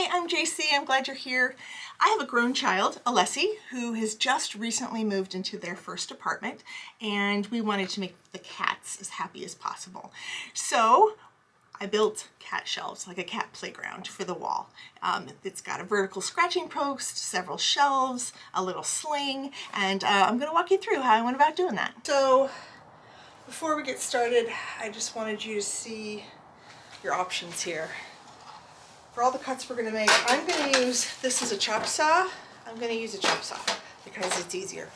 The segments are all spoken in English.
Hi, I'm JC. I'm glad you're here. I have a grown child, Alessi, who has just recently moved into their first apartment, and we wanted to make the cats as happy as possible. So I built cat shelves, like a cat playground for the wall. It's got a vertical scratching post, several shelves, a little sling, and I'm going to walk you through how I went about doing that. So before we get started, I just wanted you to see your options here. For all the cuts we're going to make, I'm going to use, this is a chop saw. I'm going to use a chop saw because it's easier,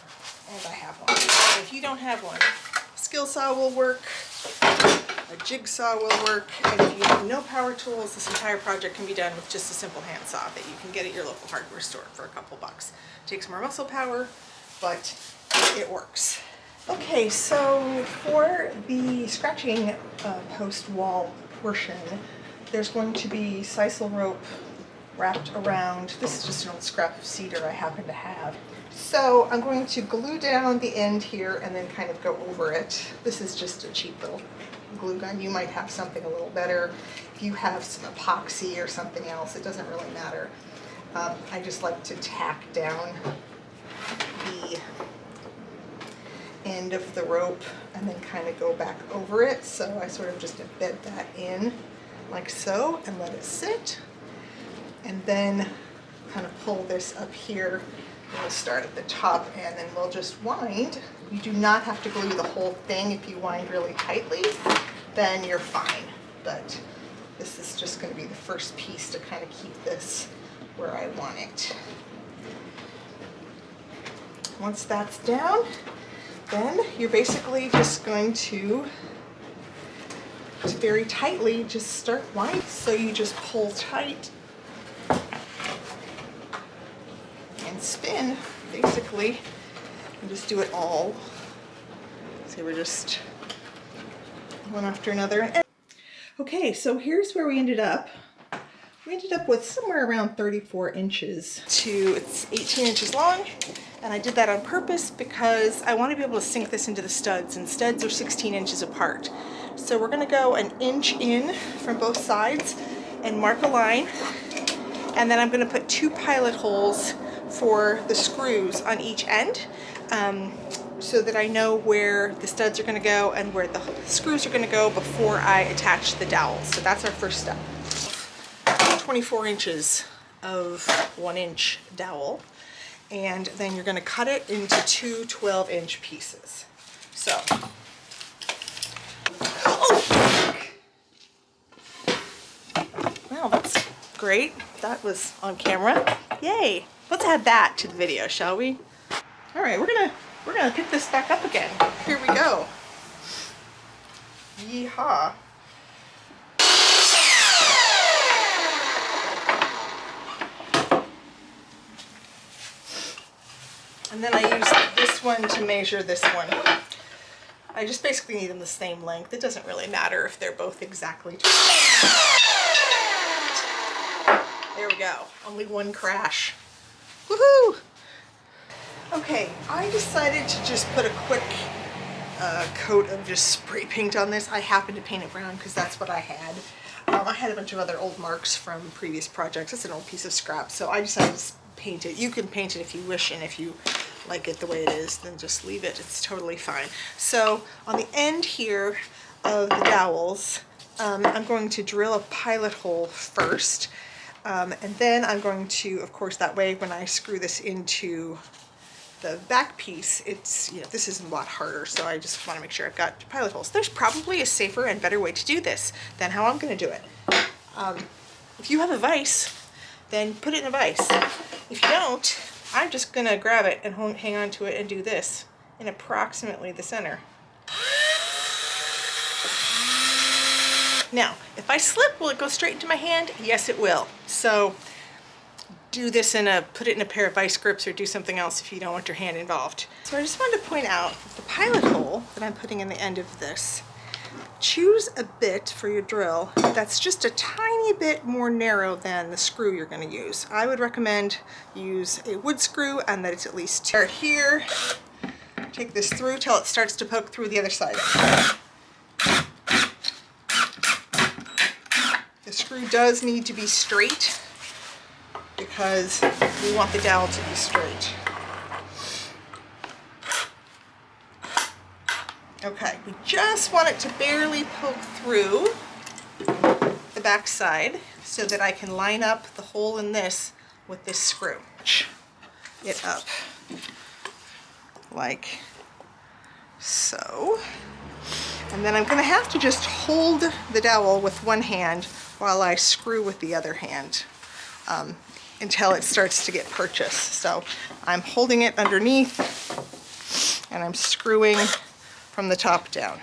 and I have one. So if you don't have one, a skill saw will work, a jigsaw will work, and if you have no power tools, this entire project can be done with just a simple hand saw that you can get at your local hardware store for a couple bucks. It takes more muscle power, but it works. Okay, so for the scratching post wall portion, there's going to be sisal rope wrapped around. This is just an old scrap of cedar I happen to have. So I'm going to glue down the end here and then kind of go over it. This is just a cheap little glue gun. You might have something a little better. If you have some epoxy or something else, it doesn't really matter. I just like to tack down the end of the rope and then kind of go back over it. So I sort of just embed that in like so and let it sit, and then kind of pull this up here. We'll start at the top and then we'll just wind. You do not have to glue the whole thing. If you wind really tightly, then you're fine, but this is just going to be the first piece to kind of keep this where I want it. Once that's down, then you're basically just going to very tightly just start winding. So you just pull tight and spin, basically, and just do it all. So we're just one after another. Okay, so here's where we ended up. We ended up with somewhere around 34 inches it's 18 inches long, and I did that on purpose because I want to be able to sink this into the studs, and studs are 16 inches apart. So we're going to go an inch in from both sides and mark a line, and then I'm going to put 2 pilot holes for the screws on each end, so that I know where the studs are going to go and where the screws are going to go before I attach the dowels. So that's our first step. 24 inches of 1-inch dowel, and then you're going to cut it into 2 12-inch pieces. So, well, that's great. That was on camera. Yay! Let's add that to the video, shall we? All right, we're gonna pick this back up again. Here we go. Yeehaw! And then I use this one to measure this one. I just basically need them the same length. It doesn't really matter if they're both exactly. There we go. Only one crash. Woohoo! Okay, I decided to just put a quick coat of just spray paint on this. I happened to paint it brown because that's what I had. I had a bunch of other old marks from previous projects. It's an old piece of scrap, so I decided to paint it. You can paint it if you wish, and if you like it the way it is, then just leave it. It's totally fine. So on the end here of the dowels, I'm going to drill a pilot hole first, and then I'm going to, of course, that way when I screw this into the back piece, it's, this is a lot harder, so I just want to make sure I've got pilot holes. There's probably a safer and better way to do this than how I'm going to do it. If you have a vise, then put it in a vise. If you don't, I'm just going to grab it and hang on to it and do this in approximately the center. Now, if I slip, will it go straight into my hand? Yes, it will. So do this put it in a pair of vice grips, or do something else if you don't want your hand involved. So I just wanted to point out that the pilot hole that I'm putting in the end of this, choose a bit for your drill that's just a tiny bit more narrow than the screw you're going to use. I would recommend use a wood screw, and that it's at least start here, take this through till it starts to poke through the other side. The screw does need to be straight because we want the dowel to be straight. Okay, we just want it to barely poke through the back side so that I can line up the hole in this with this screw. It up like so. And then I'm going to have to just hold the dowel with one hand while I screw with the other hand until it starts to get purchased. So I'm holding it underneath and I'm screwing from the top down.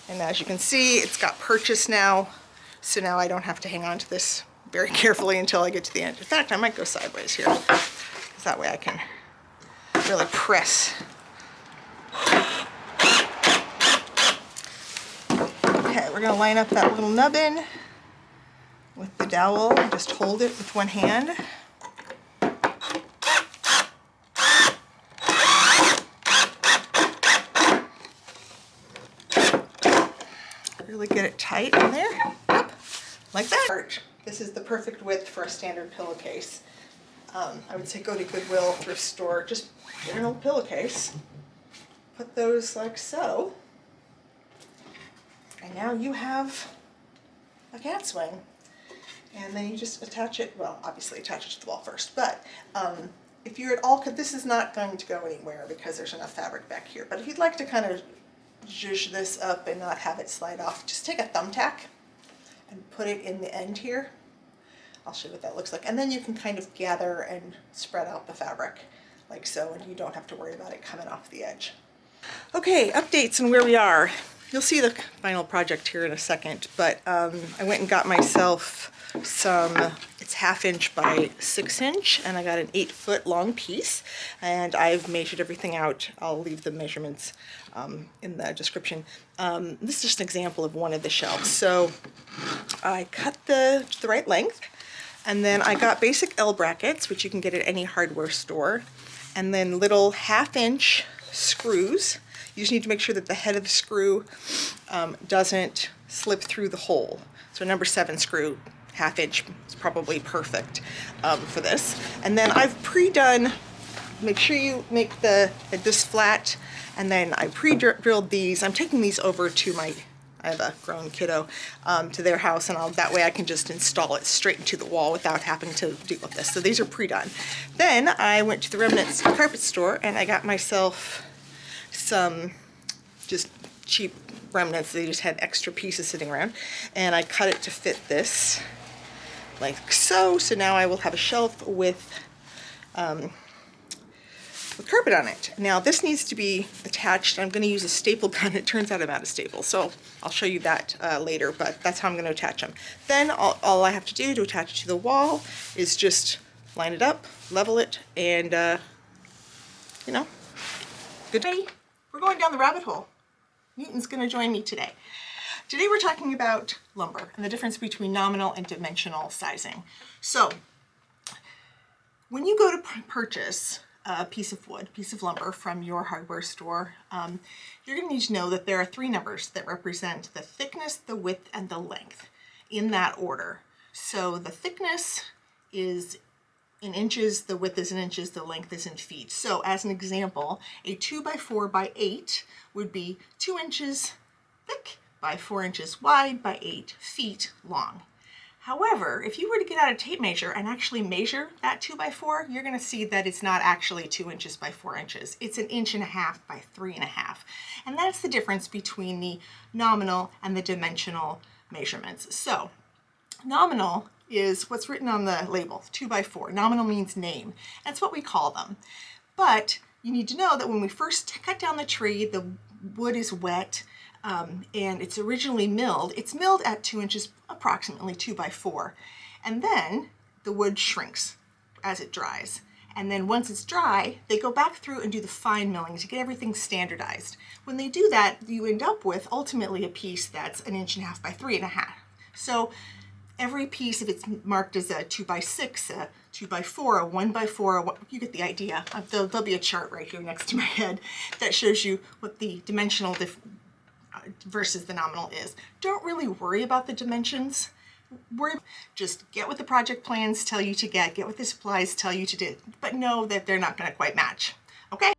And as you can see, it's got purchase now, so now I don't have to hang on to this very carefully until I get to the end. In fact, I might go sideways here, because that way I can really press. Okay, we're going to line up that little nubbin with the dowel. Just hold it with one hand. Really get it tight in there, like that. This is the perfect width for a standard pillowcase. I would say go to Goodwill, thrift store, just get an old pillowcase, put those like so, and now you have a cat swing. And then you just attach it, well, obviously attach it to the wall first, but if you're at all, this is not going to go anywhere because there's enough fabric back here, but if you'd like to kind of zhuzh this up and not have it slide off, just take a thumbtack and put it in the end here. I'll show you what that looks like. And then you can kind of gather and spread out the fabric like so, and you don't have to worry about it coming off the edge. Okay, updates on where we are. You'll see the final project here in a second, but I went and got myself some, it's 1/2 inch by 6 inch, and I got an 8-foot long piece, and I've measured everything out. I'll leave the measurements in the description. This is just an example of one of the shelves. So I cut the right length, and then I got basic L brackets, which you can get at any hardware store, and then little 1/2 inch screws. You just need to make sure that the head of the screw doesn't slip through the hole. So number 7 screw, 1/2 inch is probably perfect for this. And then I've pre-done, make sure you make this flat, and then I pre-drilled these. I'm taking these over to I have a grown kiddo, to their house, and that way I can just install it straight into the wall without having to deal with this. So these are pre-done. Then I went to the Remnants carpet store and I got myself some just cheap remnants. They just had extra pieces sitting around, and I cut it to fit this like so. So now I will have a shelf with carpet on it. Now this needs to be attached. I'm going to use a staple gun. It turns out I'm out of staples, so I'll show you that later, but that's how I'm going to attach them. Then all I have to do to attach it to the wall is just line it up, level it, and you know, good day. We're going down the rabbit hole. Newton's going to join me today. Today we're talking about lumber and the difference between nominal and dimensional sizing. So when you go to purchase a piece of wood, piece of lumber from your hardware store, you're going to need to know that there are 3 numbers that represent the thickness, the width, and the length in that order. So the thickness is in inches, the width is in inches, the length is in feet. So as an example, a 2x4 by 8 would be 2 inches thick by 4 inches wide by 8 feet long. However, if you were to get out a tape measure and actually measure that 2x4, you're going to see that it's not actually 2 inches by 4 inches. It's 1.5 inches by 3.5 inches. And that's the difference between the nominal and the dimensional measurements. So nominal is what's written on the label, 2x4. Nominal means name. That's what we call them. But you need to know that when we first cut down the tree, the wood is wet, and it's originally milled. It's milled at 2 inches, approximately 2x4. And then the wood shrinks as it dries. And then once it's dry, they go back through and do the fine milling to get everything standardized. When they do that, you end up with ultimately a piece that's 1.5 inches by 3.5 inches. So every piece, if it's marked as a 2x6, a 2x4, a 1x4, you get the idea. There'll be a chart right here next to my head that shows you what the dimensional versus the nominal is. Don't really worry about the dimensions. Just get what the project plans tell you to get what the supplies tell you to do, but know that they're not going to quite match. Okay?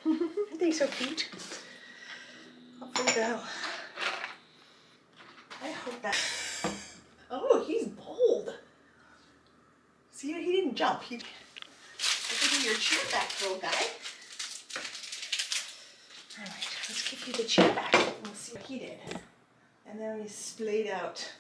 Aren't they so cute? Up we go. I hope that. Oh, he's bold. See, he didn't jump. I'll give you your chair back, little guy. All right, let's give you the chair back and we'll see what he did. And then we splayed out.